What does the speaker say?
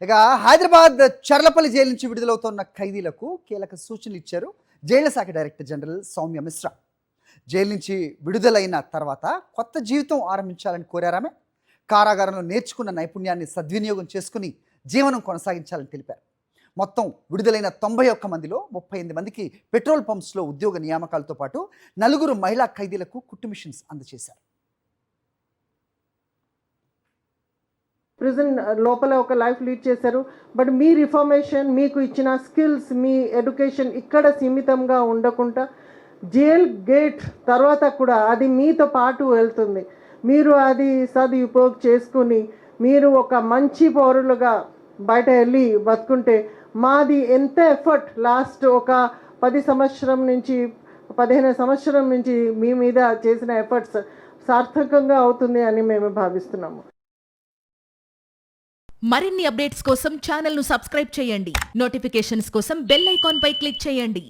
ఇక హైదరాబాద్ చర్లపల్లి జైలు నుంచి విడుదలవుతున్న ఖైదీలకు కీలక సూచనలు ఇచ్చారు జైళ్ల శాఖ director general Soumya Mishra. Jail నుంచి విడుదలైన తర్వాత కొత్త జీవితం ఆరంభించాలని కోరారామె. కారాగారంలో నేర్చుకున్న నైపుణ్యాన్ని సద్వినియోగం చేసుకుని జీవనం కొనసాగించాలని తెలిపారు. మొత్తం విడుదలైన 91 మందిలో 38 మందికి పెట్రోల్ పంప్స్లో ఉద్యోగ నియామకాలతో పాటు 4 మహిళా ఖైదీలకు కుట్టు మిషన్స్ అందజేశారు. ప్రిజన్ లోపల ఒక లైఫ్ లీడ్ చేశారు. బట్ మీ రిఫర్మేషన్, మీకు ఇచ్చిన స్కిల్స్, మీ ఎడ్యుకేషన్ ఇక్కడ సీమితంగా ఉండకుండా జైల్ గేట్ తర్వాత కూడా అది మీతో పాటు వెళ్తుంది. మీరు అది సదుపయోగం చేసుకుని మీరు ఒక మంచి పౌరులుగా బయట వెళ్ళి బతుకుంటే మాది ఎంత ఎఫర్ట్ లాస్ట్ ఒక 10 సంవత్సరం నుంచి 15 సంవత్సరం నుంచి మీ మీద చేసిన ఎఫర్ట్స్ సార్థకంగా అవుతుంది అని మేము భావిస్తున్నాము. మరిన్ని అప్డేట్స్ కోసం ఛానల్ను సబ్స్క్రైబ్ చేయండి. నోటిఫికేషన్స్ కోసం బెల్ ఐకాన్ పై క్లిక్ చేయండి.